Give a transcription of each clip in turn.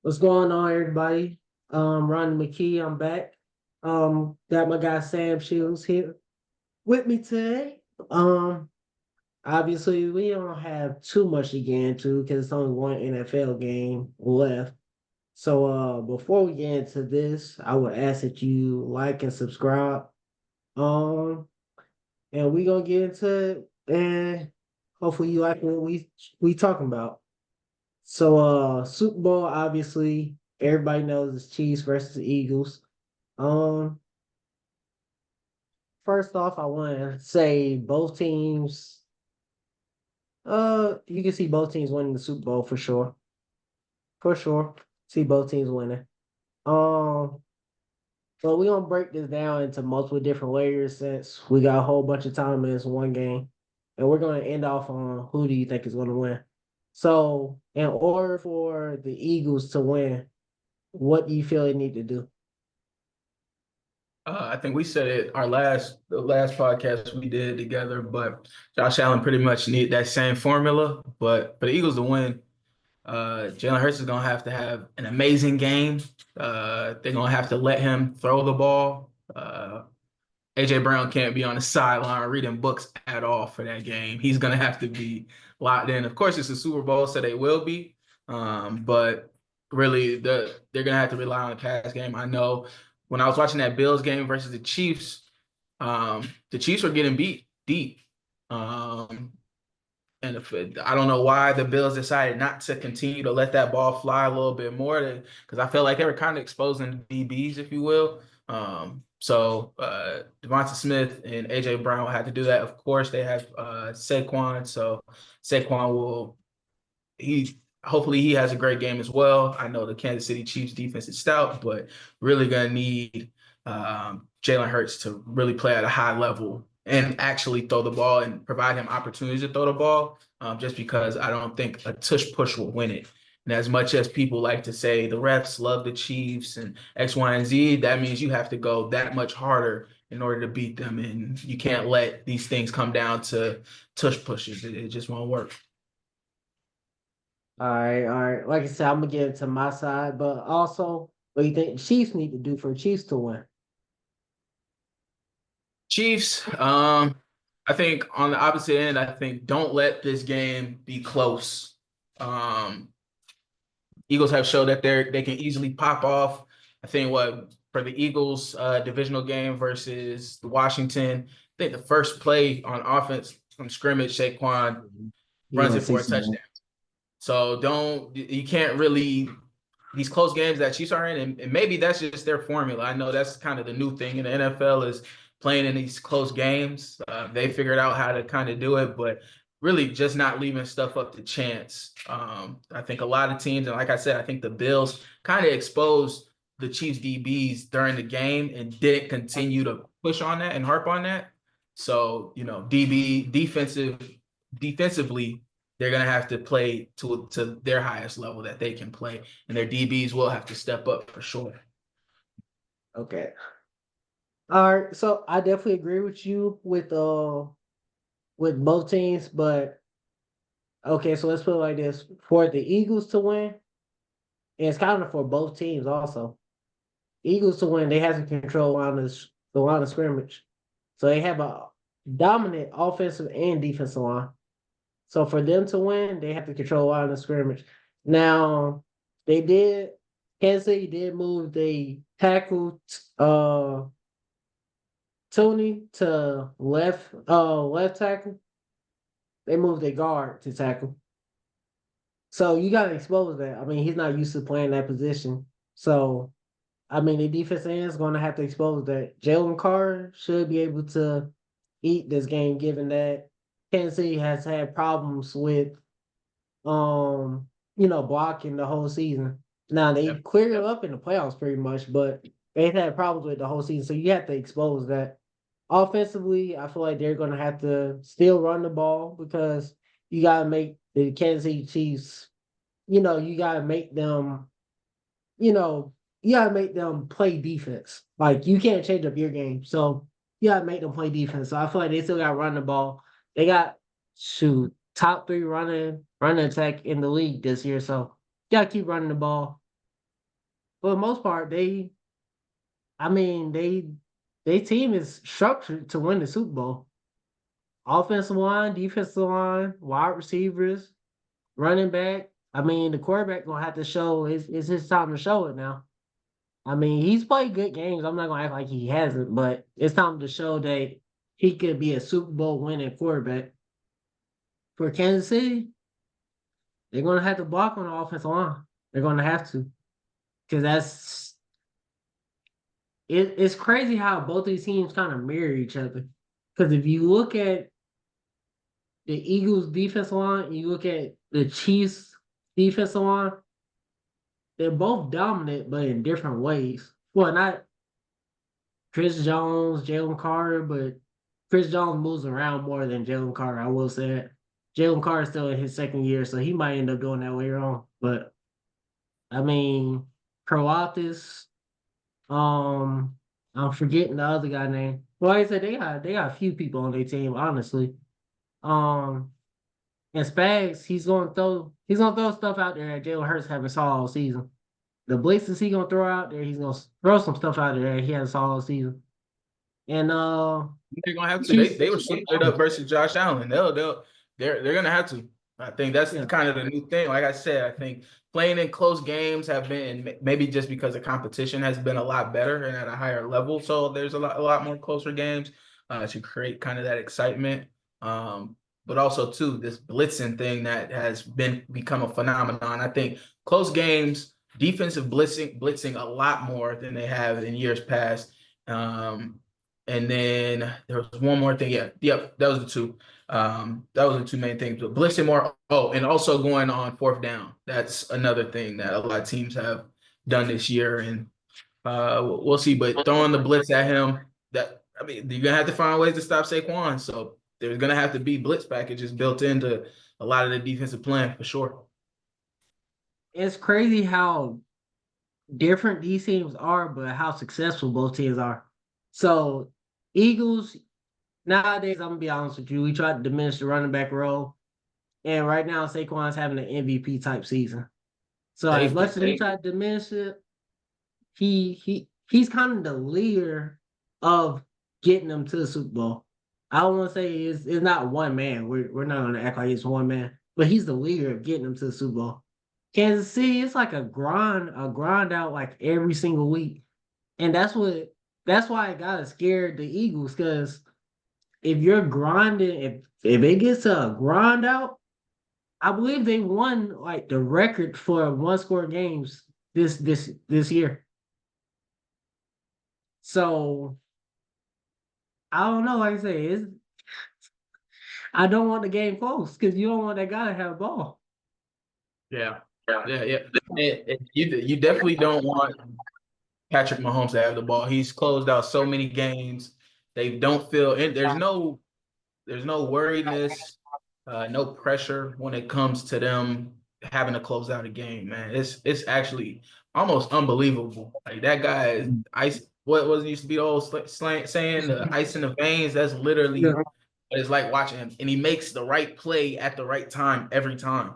What's going on, everybody? Ronnie McKee, I'm back. Got my guy Sam Shields here with me today. Um, Obviously we don't have too much to get into because it's only one NFL game left. So before we get into this, I would ask that you like and subscribe. Um, and we gonna get into it and hopefully you like what we talking about. So Super Bowl, obviously, everybody knows it's Chiefs versus the Eagles. Um, First off, I want to say both teams, you can see both teams winning the Super Bowl for sure. For sure. See both teams winning. Um, but we're gonna break this down into multiple different layers since we got a whole bunch of time in this one game. And we're gonna end off on who do you think is gonna win. So in order for the Eagles to win, what do you feel they need to do? I think we said it the last podcast we did together, but Josh Allen pretty much need that same formula. But for the Eagles to win, Jalen Hurts is gonna have to have an amazing game. They're gonna have to let him throw the ball. AJ Brown can't be on the sideline reading books at all for that game. He's gonna have to be locked in. Of course, it's a Super Bowl, so they will be. But really, they're gonna have to rely on the pass game. I know when I was watching that Bills game versus the Chiefs were getting beat deep. Um, and I don't know why the Bills decided not to continue to let that ball fly a little bit more, because I felt like they were kind of exposing the DBs, if you will. So Devonta Smith and AJ Brown will have to do that. Of course, they have Saquon, so Saquon will he hopefully he has a great game as well. I know the Kansas City Chiefs defense is stout, but really gonna need Jalen Hurts to really play at a high level and actually throw the ball and provide him opportunities to throw the ball. Just because I don't think a tush push will win it. And as much as people like to say the refs love the Chiefs and X, Y, and Z, that means you have to go that much harder in order to beat them. And you can't let these things come down to tush pushes. It just won't work. All right. Like I said, I'm gonna get into my side, but also, what do you think the Chiefs need to do for the Chiefs to win? Chiefs, I think on the opposite end, I think don't let this game be close. Um, Eagles have showed that they can easily pop off. I think what for the Eagles divisional game versus the Washington, I think the first play on offense from scrimmage, Saquon You runs gonna it see for a some? touchdown. So don't you can't really these close games that Chiefs are in, and maybe that's just their formula. I know that's kind of the new thing in the NFL is playing in these close games. They figured out how to kind of do it, but really just not leaving stuff up to chance. I think a lot of teams, and like I said, I think the Bills kind of exposed the Chiefs DBs during the game and didn't continue to push on that and harp on that. So, defensively, they're gonna have to play to their highest level that they can play, and their DBs will have to step up for sure. Okay. All right. So I definitely agree with you with both teams, but okay, so let's put it like this. For the Eagles to win, and it's kind of for both teams also. Eagles to win, they have to control the line of scrimmage. So they have a dominant offensive and defensive line. So for them to win, they have to control the line of scrimmage. Now, they did Kansas City did move they tackle Tony to left tackle. They moved their guard to tackle. So you gotta expose that. I mean, he's not used to playing that position. So I mean, the defense end is going to have to expose that. Jalen Carter should be able to eat this game, given that Kansas City has had problems with, blocking the whole season. Now they Yep. cleared it up in the playoffs pretty much, but they've had problems with the whole season. So you have to expose that. Offensively, I feel like they're going to have to still run the ball because you got to make the Kansas City Chiefs. You got to make them you know, you gotta make them play defense. Like you can't change up your game. So you gotta make them play defense. So I feel like they still gotta run the ball. They got top three running attack in the league this year. So you gotta keep running the ball. for the most part, I mean, they team is structured to win the Super Bowl. Offensive line, defensive line, wide receivers, running back. I mean, the quarterback gonna have to show it's his time to show it now. I mean, he's played good games. I'm not gonna act like he hasn't, but it's time to show that he could be a Super Bowl winning quarterback. For Kansas City, they're gonna have to block on the offensive line. They're gonna have to. Because it's crazy how both these teams kind of mirror each other. Because if you look at the Eagles defensive line and you look at the Chiefs defensive line, they're both dominant, but in different ways. Well, not Chris Jones, Jalen Carter, but Chris Jones moves around more than Jalen Carter. I will say that. Jalen Carter is still in his second year, so he might end up doing that later on. But I mean, Croatis, I'm forgetting the other guy name. Well, like I said, they got a few people on their team, honestly. Um, and Spags, he's gonna throw stuff out there that Jalen Hurts haven't saw all season. The blitzes he gonna throw out there, he's gonna throw some stuff out there that he hasn't saw all season. And They're gonna have to. Chiefs, They were split up versus Josh Allen. They're gonna have to. I think that's yeah, kind of the new thing. Like I said, I think playing in close games have been maybe just because the competition has been a lot better and at a higher level. So there's a lot more closer games to create kind of that excitement. But also too this blitzing thing that has become a phenomenon. I think close games, defensive blitzing a lot more than they have in years past. And then there was one more thing. Yeah, yep, that was the two. That was the two main things. But blitzing more. Oh, and also going on fourth down. That's another thing that a lot of teams have done this year, and we'll see. But throwing the blitz at him, that I mean, you're gonna have to find ways to stop Saquon. So there's gonna have to be blitz packages built into a lot of the defensive plan for sure. it's crazy how different these teams are, but how successful both teams are. So Eagles nowadays, I'm gonna be honest with you, we try to diminish the running back role, and right now Saquon's having an MVP type season. So as much Safety. as we try to diminish it, he's kind of the leader of getting them to the Super Bowl. I don't want to say it's not one man. We're not gonna act like it's one man, but he's the leader of getting them to the Super Bowl. Kansas City, it's like a grind out like every single week. And that's why I got scared the Eagles, because if you're grinding, if it gets to a grind out, I believe they won like the record for one score games this year. So I don't know. Like I say, I don't want the game close because you don't want that guy to have a ball. Yeah, yeah. You definitely don't want Patrick Mahomes to have the ball. He's closed out so many games. They don't feel and there's no worriedness, no pressure when it comes to them having to close out a game, man. It's actually almost unbelievable. Like that guy is ice. What was it used to be the old slang saying, the ice in the veins? That's Yeah. literally what it's like watching him, and he makes the right play at the right time every time.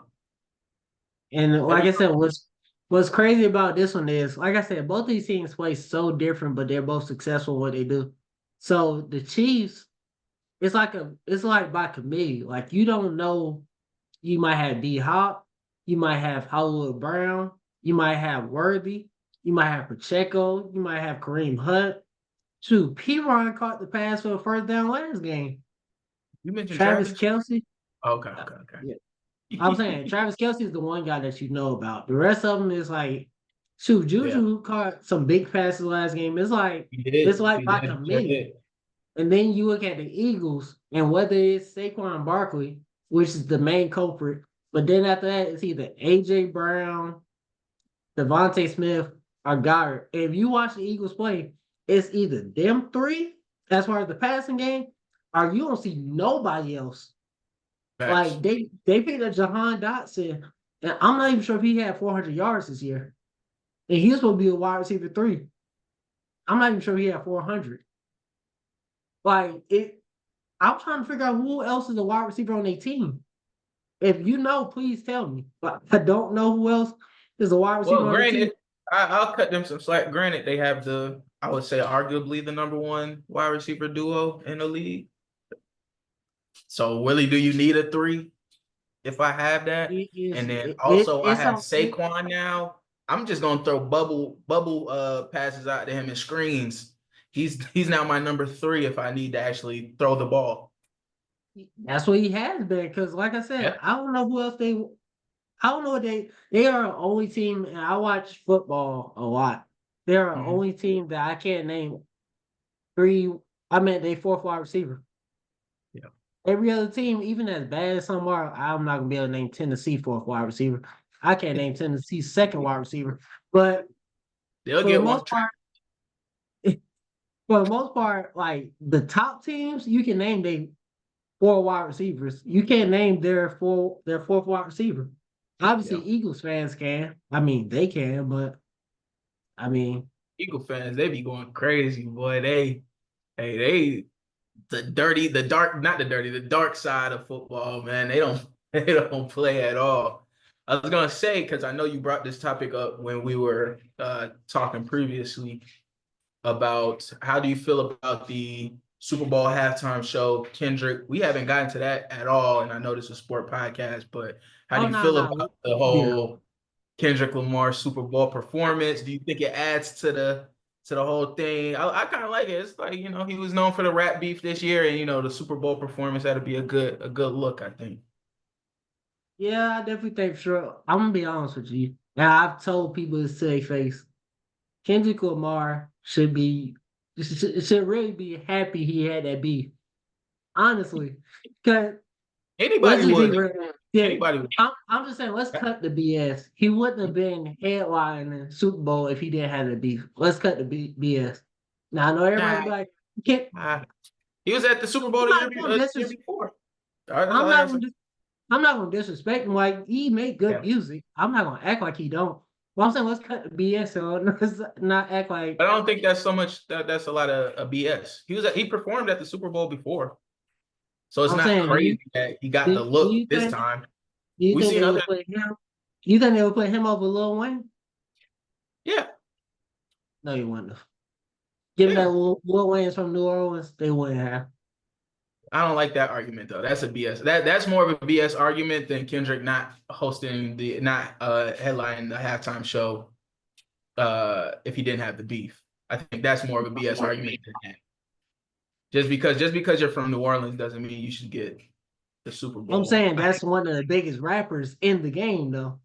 And like Every I said, what's crazy about this one is, like I said, both these teams play so different, but they're both successful in what they do. So the Chiefs, it's like by committee. Like you don't know, you might have D Hop, you might have Hollywood Brown, you might have Worthy, you might have Pacheco, you might have Kareem Hunt. Shoot, P. Ron caught the pass for the first down last game. you mentioned Travis Travis. Kelsey. Okay, uh, okay, yeah, I'm okay. saying Travis Kelsey is the one guy that you know about. The rest of them is like, shoot, Yeah, Juju caught some big passes last game. It's like he it's did. like He by did. Sure committee. did. And then you look at the Eagles, and whether it's Saquon Barkley, which is the main culprit, but then after that, it's either AJ Brown, Devontae Smith, or Goddard. If you watch the Eagles play, it's either them three, as far as the passing game, or you don't see nobody else. Facts. Like they picked up Jahan Dotson, and I'm not even sure if he had 400 yards this year. And he was supposed to be a wide receiver three. I'm not even sure he had 400. Like it, I'm trying to figure out who else is a wide receiver on their team. If you know, please tell me. But I don't know who else is a wide receiver Well, on their granted, team. I'll cut them some slack. Granted, they have I would say, arguably the number one wide receiver duo in the league. So really, do you need a three if I have that? And then also I It's have on it, Saquon now. I'm just gonna throw bubble passes out to him and screens. He's now my number three if I need to actually throw the ball. that's what he has been. Because like I said, Yeah. I don't know who else I don't know what they are the only team, and I watch football a lot. They're the Mhm. only team that I can't name three. I meant they fourth wide receiver. Yeah. Every other team, even as bad as some are, I'm not gonna be able to name Tennessee fourth wide receiver. I can't name Tennessee second wide receiver. But They'll for the get one. most part, for the most part, like the top teams, you can name they four wide receivers. You can't name their fourth wide receiver. Obviously, Yeah. Eagles fans can. I mean, they can, but I mean, Eagle fans, they be going crazy, boy. They the dark, not the dirty, the dark side of football, man. They don't they don't play at all. I was gonna say, because I know you brought this topic up when we were talking previously about how do you feel about the Super Bowl halftime show, Kendrick. We haven't gotten to that at all, and I know this is a sport podcast, but how do oh you no, feel no, about the yeah, whole Kendrick Lamar Super Bowl performance? Do you think it adds to the whole thing? I kind of like it. It's like, he was known for the rap beef this year, and the Super Bowl performance that'd be a good look, I think. yeah. I definitely think sure. I'm gonna be honest with you. Now I've told people this to their face. Kendrick Lamar should really be happy he had that beef. Honestly, because let's Anybody just be would. real. Yeah, Anybody would. I'm just saying. Let's cut the BS. He wouldn't have been headlining the Super Bowl if he didn't have the beef. Let's cut the BS. Now I know everybody Nah, be like, you can't. nah. He was at the Super I'm Bowl not gonna the year before. All right, that's I'm all I not gotta say. gonna. I'm not gonna disrespect him. Like he make good Yeah. music. I'm not gonna act like he don't. Well, I'm saying let's cut the BS so let's not act like. But I don't think that's so much that's a lot of BS. He performed at the Super Bowl before. So it's I'm not saying, crazy that he got do, the do look you this think time. do you We think seen they other would put him? You think they would put him over Lil Wayne? yeah, No, you wouldn't have. Given that yeah. Lil Wayne's from New Orleans, they wouldn't have. I don't like that argument though. That's a BS. That's more of a BS argument than Kendrick not headlining the halftime show if he didn't have the beef. I think that's more of a BS argument than that. Just because you're from New Orleans doesn't mean you should get the Super I'm Bowl. saying I think that's one of the biggest rappers in the game, though.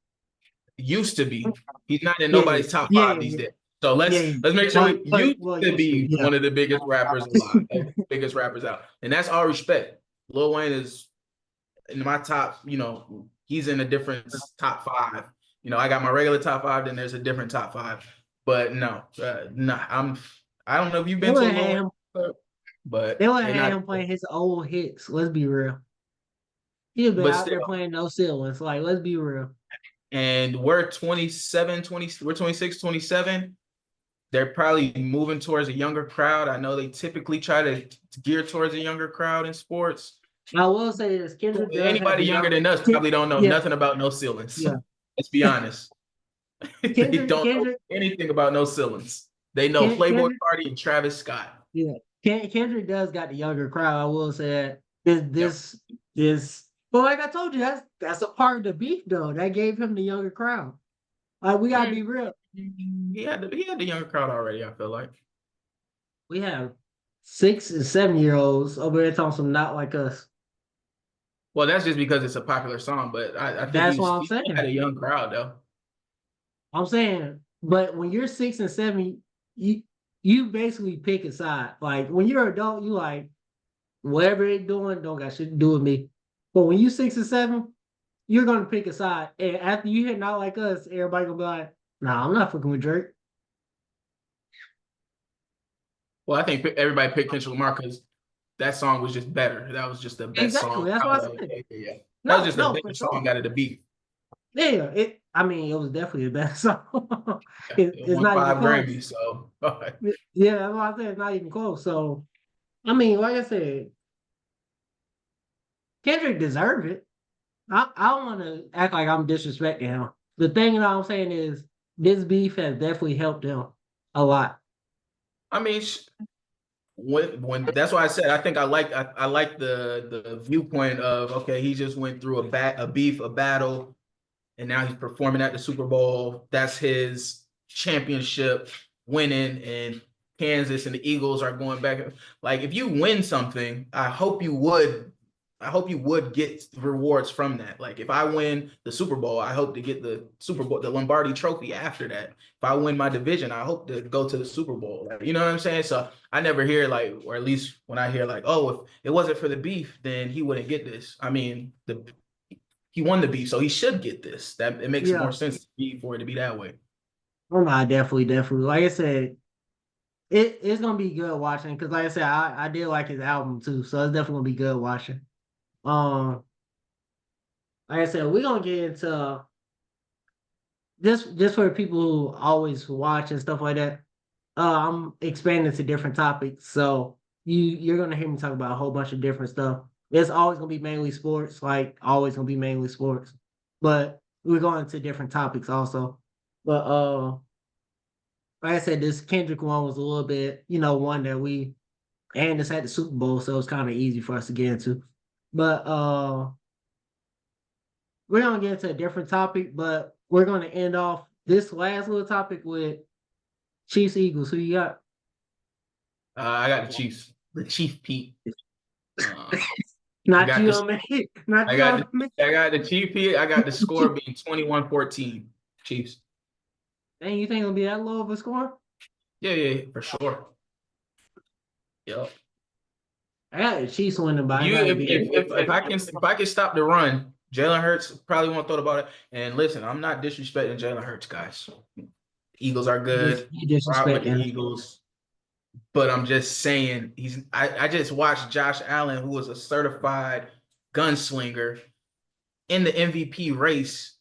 it used to be. He's not in Yeah, yeah, nobody's top yeah, five yeah, these yeah. days. So Yeah, let's yeah. let's make sure Well, we used to used to, be yeah. one of the biggest rappers alive, biggest rappers out. And that's all respect. Lil Wayne is in my top, he's in a different top five. I got my regular top five, then there's a different top five. But no, I don't know if you've They been to would a have Lil had Wayne him. concert, They but would have they're had not, him playing his old hits. Let's be real. He'd have been but out still. there playing no ceilings. Like, let's be real. And we're 27, 20, we're 26, 27. They're probably moving towards a younger crowd. I know they typically try to gear towards a younger crowd in sports. I will say this: Kendrick does have Anybody the younger young. than us probably don't know Yeah, nothing about no ceilings. yeah. Let's be honest. They Kendrick, don't know Kendrick, anything about no ceilings. They know Playboy Kendrick. Cardi and Travis Scott. Yeah, Kendrick does got the younger crowd. I will say that Yep. this. But like I told you, that's a part of the beef though. That gave him the younger crowd. Like we gotta be real. He had the younger crowd already, I feel like. We have 6 and 7 year olds over there talking some not like us. Well, that's just because it's a popular song, but I think That's what I'm he had saying. a young crowd though. I'm saying, but when you're 6 and 7, you basically pick a side. Like when you're an adult, you like whatever they're doing don't got shit to do with me. But when you 6 and 7, you're gonna pick a side. And after you hit not like us, everybody gonna be like, nah, I'm not fucking with Drake. Well, I think everybody picked Kendrick Lamar because that song was just better. That was just the best song Exactly. That's out what I of said. yeah. That was No, just the no, for better sure. song out of the beat. Yeah, I mean, it was definitely the best song. Yeah, it It's won not even five close. Grammys, so Yeah, that's what I said. It's not even close. So, I mean, like I said, Kendrick deserved it. I don't want to act like I'm disrespecting him. The thing that I'm saying is this beef has definitely helped them a lot. I mean, when that's why I said I think I like the viewpoint of okay, he just went through a beef, a battle, and now he's performing at the Super Bowl. That's his championship winning, and Kansas and the Eagles are going back. Like if you win something, I hope you would get rewards from that. Like if I win the Super Bowl, I hope to get the Super Bowl, the Lombardi Trophy after that. If I win my division, I hope to go to the Super Bowl. Like, you know what I'm saying? So I never hear like, or at least when I hear like, oh, if it wasn't for the beef, then he wouldn't get this. I mean, he won the beef, so he should get this. That it makes more Yeah. sense to me for it to be that way. Oh no, definitely. Like I said, it's gonna be good watching because like I said, I did like his album too, so it's definitely gonna be good watching. Um, like I said, we're gonna get into just for people who always watch and stuff like that. I'm expanding to different topics, so you're gonna hear me talk about a whole bunch of different stuff. It's always gonna be mainly sports, like always gonna be mainly sports, but we're going to different topics also. But like I said, this Kendrick one was a little bit, one that we and it's at the Super Bowl, so it's kind of easy for us to get into. But we're gonna get into a different topic, but we're gonna end off this last little topic with Chiefs Eagles. Who you got? I got the Chiefs, the Chief Pete. I Not got you this. on me. Not I you got on me. I got the Chief Pete. I got the score being 21-14. Chiefs. Dang, you think it'll be that low of a score? Yeah, yeah, for sure. Yep. I got the Chiefs winning, but If I you gotta be. if I can stop the run, Jalen Hurts probably won't throw the ball. And listen, I'm not disrespecting Jalen Hurts, guys. Eagles are good. You Rock with the disrespecting. Eagles. But I'm just saying, I just watched Josh Allen, who was a certified gunslinger in the MVP race,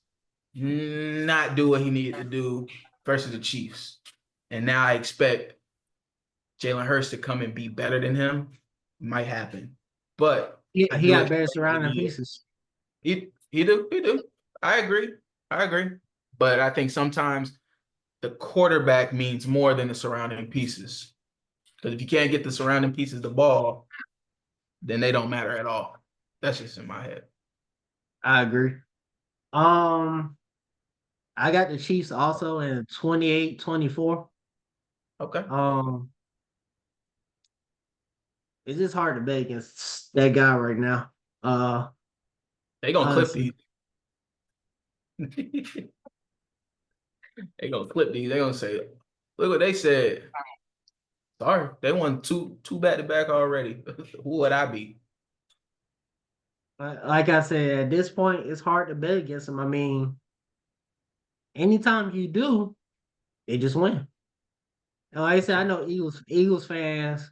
not do what he needed to do versus the Chiefs. And now I expect Jalen Hurts to come and be better than him. Might happen. But I He do got better expect him to surrounding be pieces. he do. I agree. I agree. But I think sometimes the quarterback means more than the surrounding pieces. Because if you can't get the surrounding pieces the ball, then they don't matter at all. That's just in my head. I agree. Um, I got the Chiefs also in 28-24. Okay. Um, it's just hard to bet against that guy right now. They gonna clip Honestly. these. They gonna clip these. They gonna say, look what they said. Sorry, they won two back to back already. Who would I be? Like I said, at this point, it's hard to bet against him. I mean, anytime you do, they just win. And like I said, I know Eagles fans,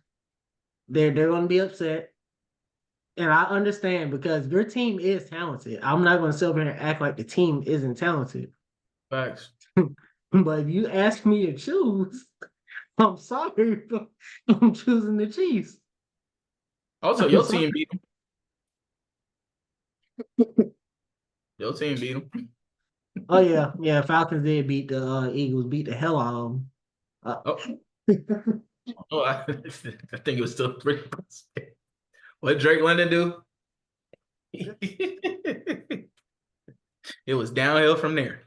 they're gonna be upset. And I understand because your team is talented. I'm not gonna sit here and act like the team isn't talented. Facts. But if you ask me to choose, I'm sorry, but I'm choosing the Chiefs. Also, I'm your sorry. team beat them. Your team beat them. Oh yeah. Falcons did beat the Eagles, beat the hell out of them. Oh, oh I think it was still pretty. What Drake London do? It was downhill from there.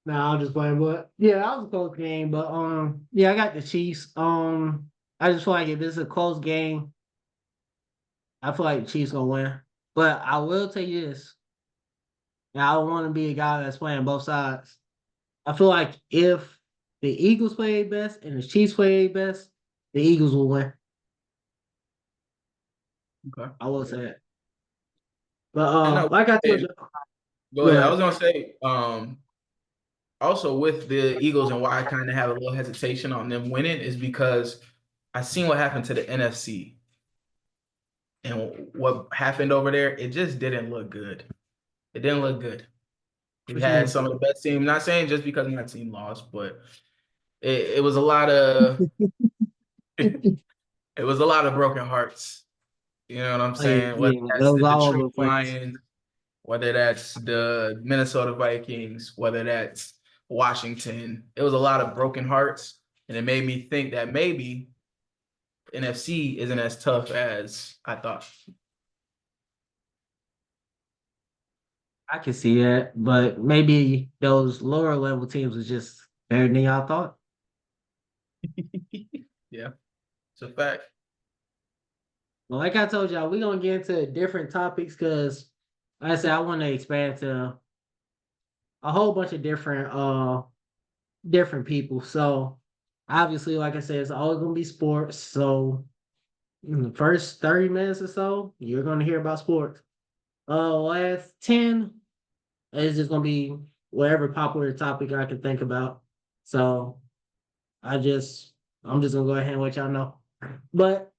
No, I'm just playing, but yeah, that was a close game. But yeah, I got the Chiefs. I just feel like if it's a close game, I feel like the Chiefs gonna win. But I will tell you this: and I don't want to be a guy that's playing both sides. I feel like if the Eagles play best and the Chiefs play best, the Eagles will win. Okay. I will say that. But And like I told you, go go ahead. I ahead. was gonna say, also with the Eagles and why I kind of have a little hesitation on them winning is because I seen what happened to the NFC and what happened over there. It just didn't look good. It didn't look good. We What you had mean? some of the best teams. Not saying just because my team lost, but it was a lot of it was a lot of broken hearts. You know what I'm Oh, yeah, saying? Whether yeah, that that's was the all Detroit over the place. Lions, whether that's the Minnesota Vikings, whether that's Washington. It was a lot of broken hearts, and it made me think that maybe NFC isn't as tough as I thought. I can see that, but maybe those lower level teams was just better than y'all thought. Yeah, it's a fact. Well, like I told y'all, we're gonna get into different topics because, like I said, I want to expand to a whole bunch of different people. So obviously, like I said, it's always gonna be sports. So in the first 30 minutes or so, you're gonna hear about sports. Last 10 is just gonna be whatever popular topic I can think about. So I just I'm just gonna go ahead and let y'all know. But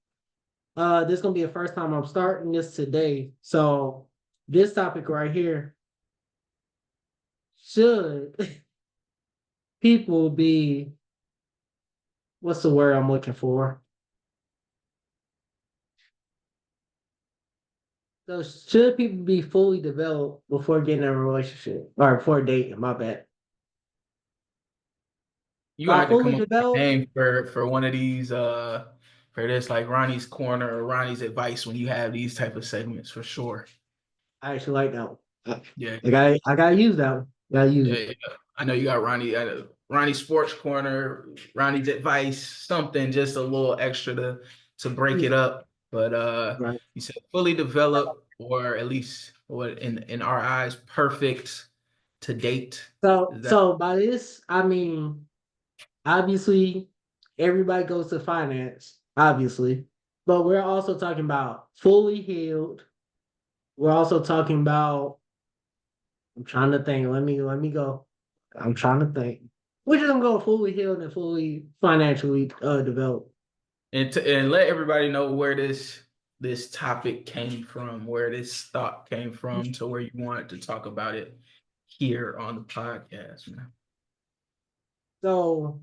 this is gonna be the first time I'm starting this today. So this topic right here, should people be, what's the word I'm looking for? So should people be fully developed before getting in a relationship or before dating? My bad. You gonna By have to fully come up with a developed, name for one of these for this like Ronnie's corner or Ronnie's advice when you have these type of segments for sure. I actually like that one. Yeah, I gotta use that one. Gotta use yeah, it. yeah. I know you got Ronnie Ronnie Sports Corner, Ronnie's advice, something just a little extra to break it Yeah. up. But Right. you said fully developed or at least what in our eyes perfect to date. So Is that so by this, I mean obviously everybody goes to finance, obviously. But we're also talking about fully healed. We're also talking about, I'm trying to think. Let me go. I'm trying to think. We're just gonna go fully healed and fully financially developed. and let everybody know where this topic came from, where this thought came from, to where you wanted to talk about it here on the podcast, man. So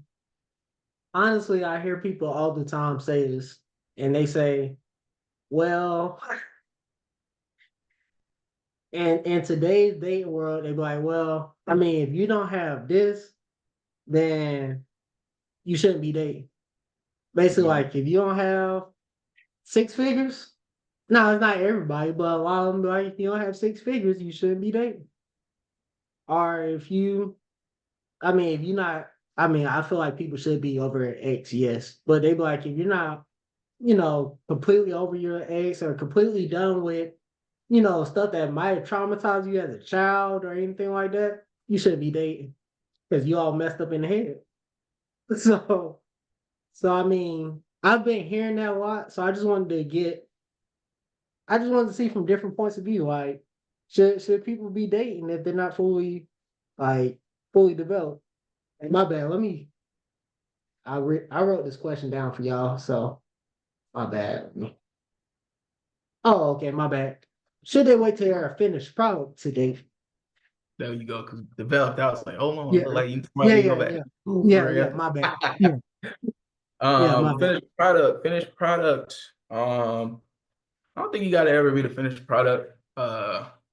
honestly, I hear people all the time say this, and they say, well, and in today's dating world, they be like, well, I mean, if you don't have this, then you shouldn't be dating. Basically, Mhm. like if you don't have six figures, no, it's not everybody, but a lot of them be like, if you don't have six figures, you shouldn't be dating. Or if you, I mean, if you're not, I mean, I feel like people should be over an ex, yes, but they be like, if you're not, completely over your ex or completely done with, stuff that might have traumatized you as a child or anything like that, you shouldn't be dating because you all messed up in the head. So, so I mean, I've been hearing that a lot. So I just wanted to see from different points of view. Like, should people be dating if they're not like, fully developed? Hey, my bad. I wrote this question down for y'all. So my bad. Oh, okay, my bad. Should they wait till they're a finished product to date? There you go. Because developed, I was like, hold on, Yeah, look like you yeah, might need to go yeah, back. yeah, Ooh, yeah, for yeah. real. My bad. Yeah, yeah, my bad. Finished product, finished product. I don't think you gotta ever be the finished product.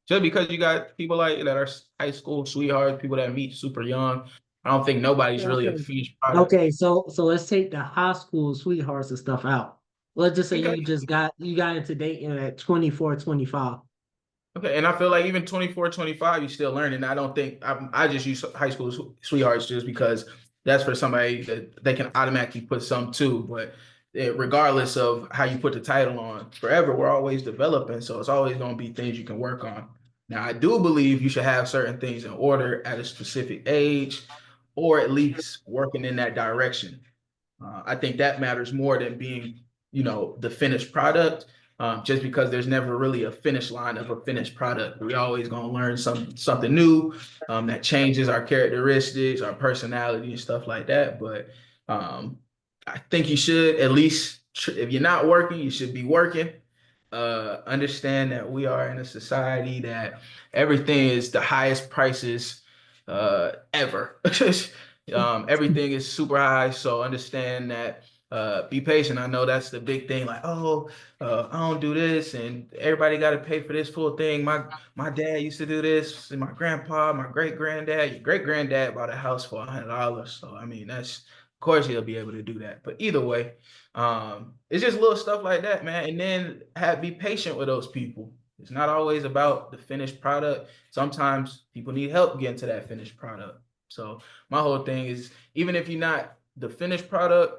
Just because you got people like that are high school sweethearts, people that meet super young. I don't think Okay, nobody's really a okay. finished product. Okay, so let's take the high school sweethearts and stuff out. Let's just say Okay. you got into dating at 24, 25. Okay, and I feel like even 24, 25, you're still learning. I don't think I just use high school sweethearts just because that's for somebody that they can automatically put some too. But regardless of how you put the title on, forever, we're always developing. So it's always going to be things you can work on. Now, I do believe you should have certain things in order at a specific age, or at least working in that direction. I think that matters more than being, the finished product. Just because there's never really a finish line of a finished product, we always gonna learn something new that changes our characteristics, our personality, and stuff like that. But I think you should at least, if you're not working, you should be working. Understand that we are in a society that everything is the highest prices ever. Everything is super high, so understand that be patient. I know that's the big thing. Like, oh, I don't do this, and everybody got to pay for this full thing. My dad used to do this, and my grandpa, my great granddad, your great granddad bought a house for $100. So I mean, that's of course he'll be able to do that. But either way, it's just little stuff like that, man. And then be patient with those people. It's not always about the finished product. Sometimes people need help getting to that finished product. So my whole thing is, even if you're not the finished product,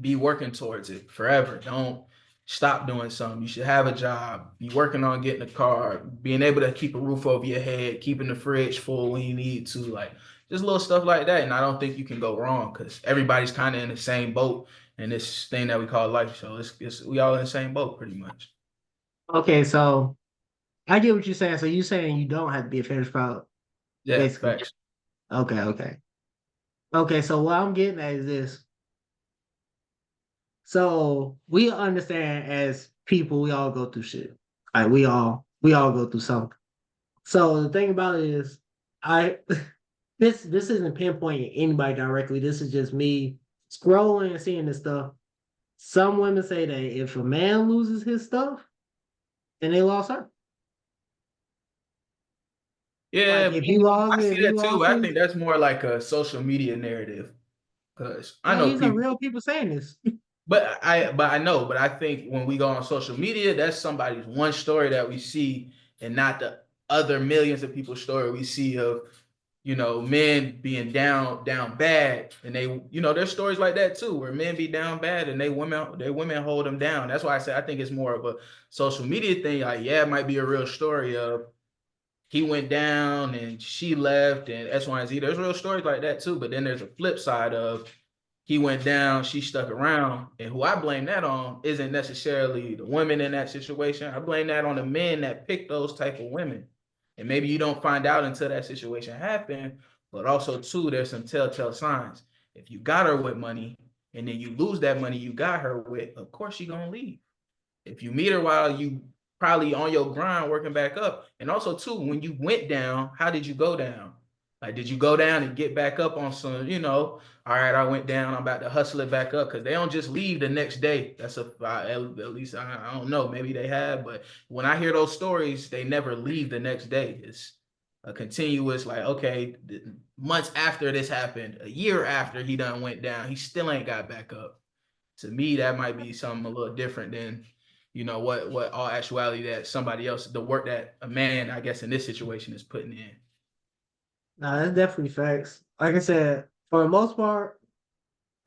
be working towards it forever. Don't stop doing something. You should have a job, be working on getting a car, being able to keep a roof over your head, keeping the fridge full when you need to, like just little stuff like that. And I don't think you can go wrong because everybody's kind of in the same boat in this thing that we call life. So it's we all in the same boat pretty much. Okay, so I get what you're saying. So you saying you don't have to be a finished product, Yeah, basically. facts. Okay, okay. Okay, so what I'm getting at is this. So we understand as people, we all go through shit. Like we all go through something. So the thing about it is, I this isn't pinpointing anybody directly. This is just me scrolling and seeing this stuff. Some women say that if a man loses his stuff, then they lost her. Like Yeah, I if see he that too. lost I his, think that's more like a social media narrative because I no, know these are people. real people saying this. But I think when we go on social media, that's somebody's one story that we see, and not the other millions of people's story we see of, men being down bad, and there's stories like that too, where men be down bad and they women hold them down. That's why I say I think it's more of a social media thing. Like, yeah, it might be a real story of he went down and she left and X, Y, and Z. There's real stories like that too, but then there's a flip side of he went down, she stuck around. And who I blame that on isn't necessarily the women in that situation. I blame that on the men that pick those type of women. And maybe you don't find out until that situation happened, but also too, there's some telltale signs. If you got her with money and then you lose that money you got her with, of course she gonna leave. If you meet her while you probably on your grind working back up, and also too, when you went down, how did you go down? Like, did you go down and get back up on some, all right, I went down, I'm about to hustle it back up? Because they don't just leave the next day. That's at least I don't know, maybe they have, but when I hear those stories, they never leave the next day. It's a continuous, like, okay, months after this happened, a year after he done went down, he still ain't got back up. To me, that might be something a little different than, what all actuality that somebody else, the work that a man, I guess in this situation, is putting in. No, that's definitely facts. Like I said, for the most part,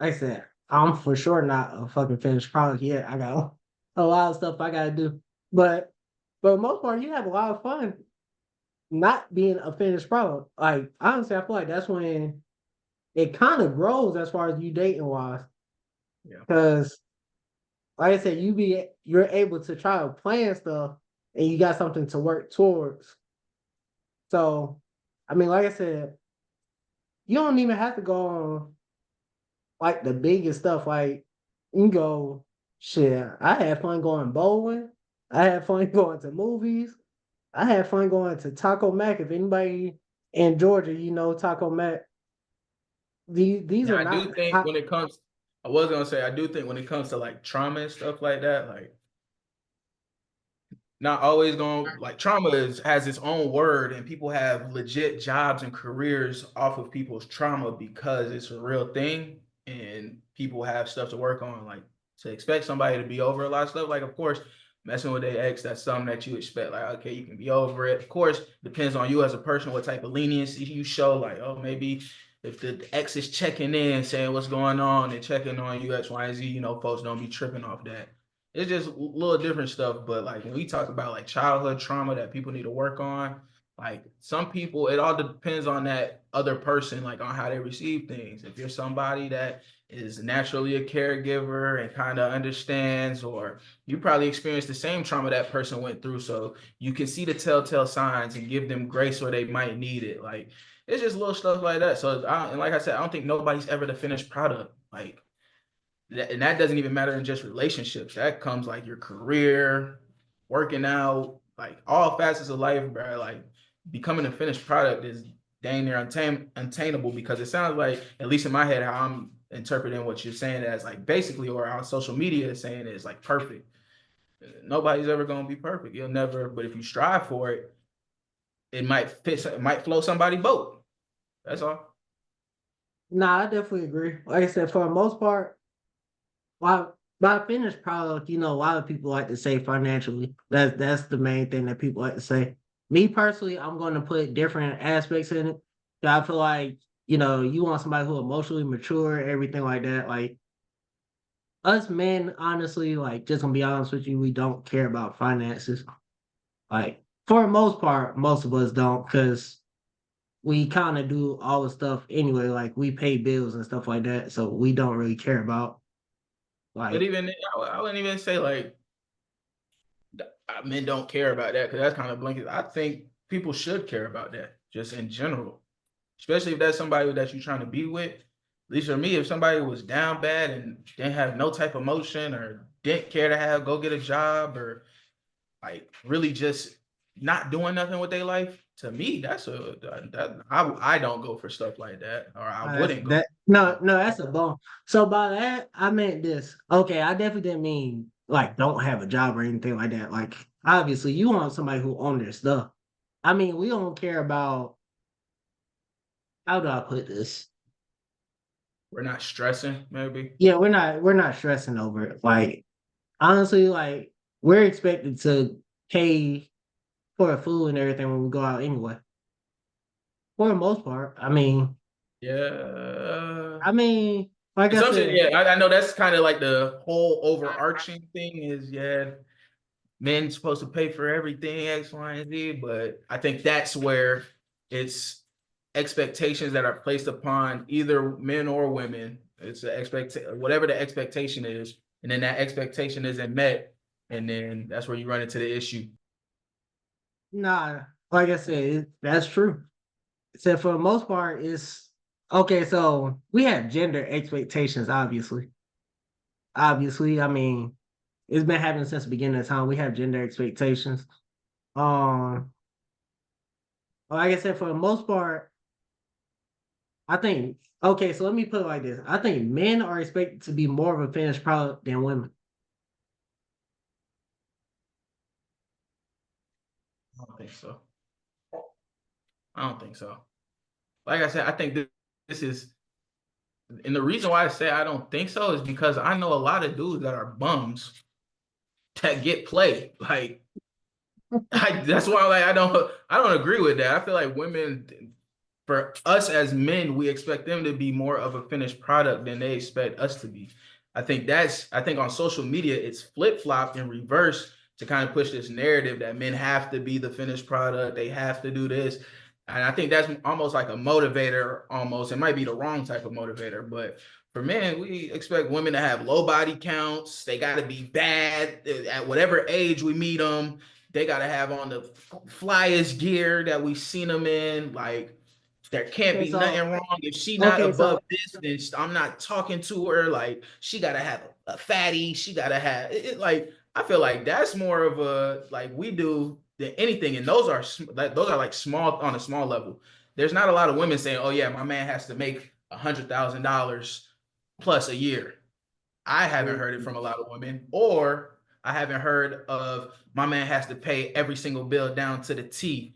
like I said, I'm for sure not a fucking finished product yet. I got a lot of stuff I gotta do. But for the most part, you have a lot of fun not being a finished product. Like honestly, I feel like that's when it kind of grows as far as you dating wise. Yeah. Because like I said, you're able to try to plan stuff and you got something to work towards. So I mean, like I said, you don't even have to go on like the biggest stuff. Like you can go, shit. I had fun going bowling. I had fun going to movies. I had fun going to Taco Mac. If anybody in Georgia, you know Taco Mac. These Yeah, are I not do think hot. when it comes, I was gonna say, I do think when it comes to like trauma and stuff like that, like not always going, like trauma has its own word, and people have legit jobs and careers off of people's trauma because it's a real thing, and people have stuff to work on. Like, to expect somebody to be over a lot of stuff, like, of course, messing with their ex, that's something that you expect. Like, okay, you can be over it. Of course, depends on you as a person, what type of leniency you show. Like, oh, maybe if the ex is checking in, saying what's going on and checking on you, X, Y, and Z, folks don't be tripping off that. It's just little different stuff. But like when we talk about like childhood trauma that people need to work on, like some people, it all depends on that other person, like on how they receive things. If you're somebody that is naturally a caregiver and kind of understands, or you probably experienced the same trauma that person went through, so you can see the telltale signs and give them grace where they might need it. Like, it's just little stuff like that. So and like I said, I don't think nobody's ever the finished product. Like, and that doesn't even matter in just relationships. That comes like your career, working out, like all facets of life, bro. Like, becoming a finished product is dang near untainable because it sounds like, at least in my head, how I'm interpreting what you're saying as like basically, or how social media is saying is like perfect. Nobody's ever gonna be perfect. You'll never, but if you strive for it, it might fit, it might float somebody's boat. That's all. Nah, I definitely agree. Like I said, for the most part, by finished product, a lot of people like to say financially. That's the main thing that people like to say. Me personally, I'm going to put different aspects in it. I feel like you want somebody who emotionally mature, everything like that. Like us men, honestly, like just gonna be honest with you, we don't care about finances. Like for the most part, most of us don't, because we kind of do all the stuff anyway. Like we pay bills and stuff like that, so we don't really care about But like. even I wouldn't even say like men don't care about that because that's kind of blanket. I think people should care about that just in general, especially if that's somebody that you're trying to be with. At least for me, if somebody was down bad and didn't have no type of motion or didn't care to have go get a job or like really just not doing nothing with their life, to me, that's I don't go for stuff like that, or I That's wouldn't go. that no, no, that's a bone. So by that, I meant this. Okay, I definitely didn't mean like don't have a job or anything like that. Like obviously you want somebody who own their stuff. I mean, we don't care about, how do I put this? We're not stressing, maybe. Yeah, we're not stressing over it. Like honestly, like we're expected to pay for the food and everything when we go out anyway. For the most part. Yeah. Like In I some sense, said, yeah, I know that's kind of like the whole overarching thing is, yeah, men supposed to pay for everything, X, Y, and Z. But I think that's where it's expectations that are placed upon either men or women. It's an whatever the expectation is, and then that expectation isn't met, and then that's where you run into the issue. nah, like I said, that's true. So for the most part, it's okay. So we have gender expectations, obviously. Obviously, it's been happening since the beginning of time. We have gender expectations. Um, like I said, for the most part, I think okay. So let me put it like this: I think men are expected to be more of a finished product than women. I don't think so. I don't think so. Like I said, I think this is, and the reason why I say I don't think so is because I know a lot of dudes that are bums that get played. Like that's why like I don't agree with that. I feel like women, for us as men, we expect them to be more of a finished product than they expect us to be. I think on social media it's flip-flopped in reverse to kind of push this narrative that men have to be the finished product, they have to do this. And I think that's almost like a motivator, almost. It might be the wrong type of motivator, but for men, we expect women to have low body counts. They got to be bad at whatever age we meet them. They got to have on the flyest gear that we've seen them in. Like, there can't Okay, be nothing so wrong. If she not okay, above so this, then I'm not talking to her. Like, she gotta have a fatty. She gotta have it. Like, I feel like that's more of a like we do than anything. And those are like small on a small level. There's not a lot of women saying, "Oh yeah, my man has to make $100,000 plus a year." I haven't heard it from a lot of women, or I haven't heard of my man has to pay every single bill down to the T.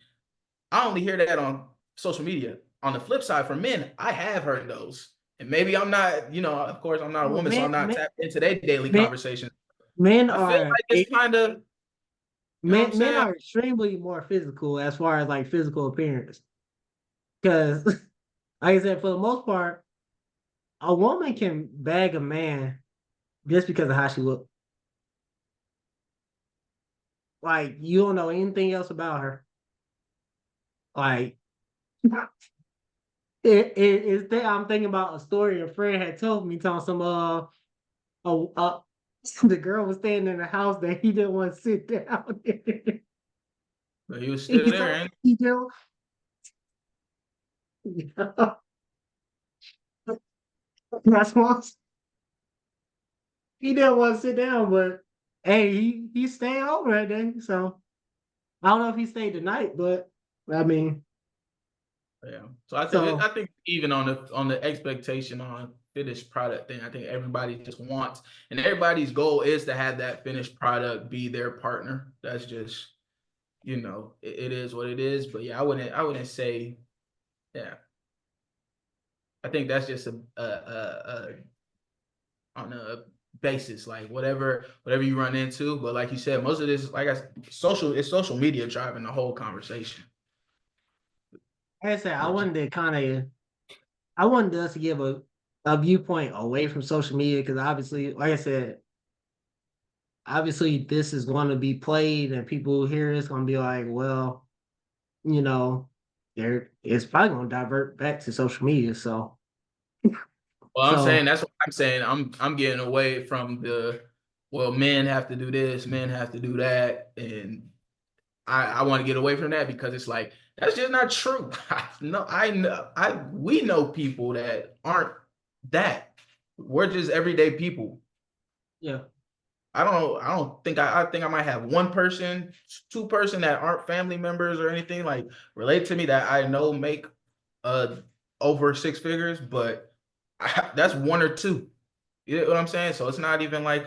I only hear that on social media. On the flip side, for men, I have heard those. And maybe I'm not, of course, I'm not a woman, so men, I'm not men, tapped into their daily men, conversations. men I feel are like it's kind of, you know what I'm men saying? are extremely more physical as far as like physical appearance. Because, like I said, for the most part, a woman can bag a man just because of how she looks. Like you don't know anything else about her. Like I'm thinking about a story a friend had told me, telling some the girl was staying in the house that he didn't want to sit down. But he was still He there, told and he did. That's why he didn't want to sit down, but hey, he stayed over that day. So I don't know if he stayed the night, but I mean, Yeah. So I think So even on the expectation on finished product thing, I think everybody just wants, and everybody's goal is to have that finished product be their partner. That's just, it is what it is. But yeah, I wouldn't say, yeah. I think that's just on a basis, like whatever you run into. But like you said, most of this, like it's social media driving the whole conversation. like I said, Which I wanted us to give a viewpoint away from social media because obviously, like I said, obviously this is going to be played and people who hear it's going to be like, well, you know, there it's probably going to divert back to social media. well, I'm saying So that's what I'm saying. I'm getting away from the, well, men have to do this, men have to do that, and I want to get away from that because it's like that's just not true. We know people that aren't that. We're just everyday people. yeah, I don't think I think I might have one person, two person that aren't family members or anything like relate to me that I know make uh over six figures, but that's one or two. You know what I'm saying? So it's not even like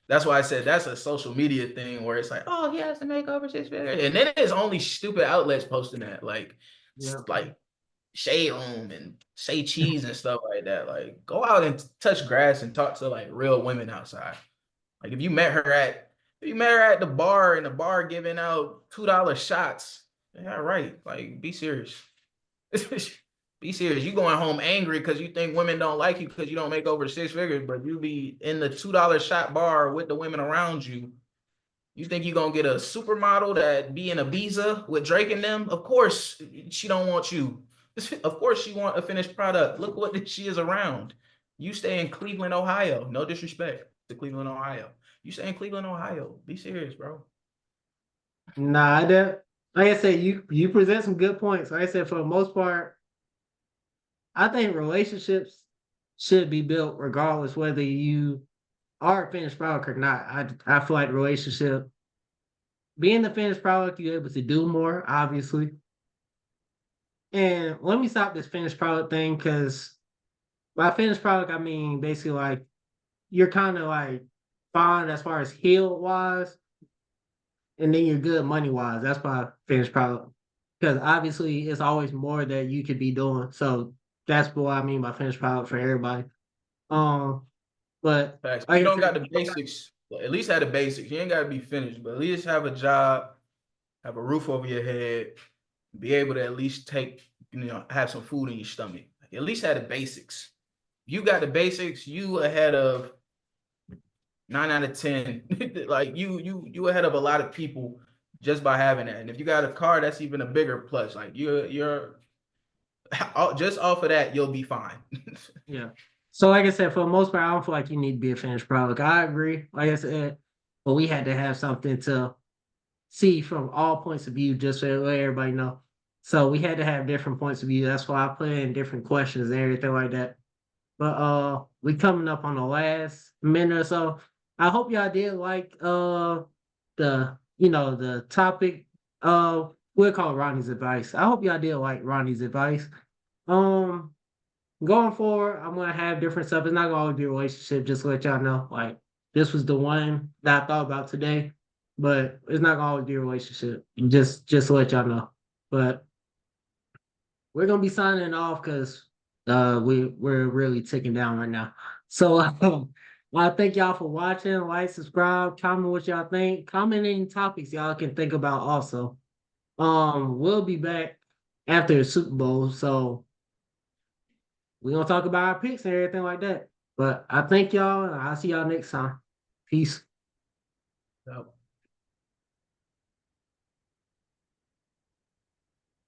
that's why I said that's a social media thing where it's like, oh, he has to make over six figures. And then it's only stupid outlets posting that, yeah. like Shade Room and Say Cheese and stuff like that. Like, go out and touch grass and talk to like real women outside. Like if you met her at the bar and the bar giving out $2 shots, yeah, right. Like, be serious. Be serious. You going home angry because you think women don't like you because you don't make over six figures, but you be in the $2 shot bar with the women around you. You think you're gonna get a supermodel that be in a visa with Drake and them? Of course, she don't want you. Of course, she want a finished product. Look what she is around. You stay in Cleveland, Ohio. No disrespect to Cleveland, Ohio. You stay in Cleveland, Ohio. Be serious, bro. Nah, that like I said, you present some good points. Like I said, for the most part, I think relationships should be built regardless whether you are a finished product or not. I feel like the relationship being the finished product, you're able to do more, obviously. And let me stop this finished product thing because by finished product, I mean basically like you're kind of like fine as far as healed wise, and then you're good money wise. That's my finished product. Because obviously it's always more that you could be doing. So that's what I mean by finished product for everybody. Um, but Facts. You like I don't said, got the basics. Well, at least have the basics. You ain't got to be finished, but at least have a job, have a roof over your head, be able to at least have some food in your stomach. At least have the basics. You got the basics, you ahead of 9 out of 10. Like you ahead of a lot of people just by having that. And if you got a car, that's even a bigger plus. Like you're just off of that, you'll be fine. yeah. So like I said, for the most part, I don't feel like you need to be a finished product. I agree. Like I said, but we had to have something to see from all points of view, just so let everybody know. So we had to have different points of view. That's why I put in different questions and everything like that. But we coming up on the last minute or so. I hope y'all did like the topic. We'll call it Ronnie's advice. I hope y'all did like Ronnie's advice. Um Going forward, I'm gonna have different stuff. It's not gonna always be a relationship, just to let y'all know. Like this was the one that I thought about today, but it's not gonna always be a relationship. Just to let y'all know. But we're gonna be signing off because we're really ticking down right now. So I thank y'all for watching. Like, subscribe, comment what y'all think. Comment any topics y'all can think about also. We'll be back after the Super Bowl, so we're gonna talk about our picks and everything like that. But I thank y'all and I'll see y'all next time. Peace. So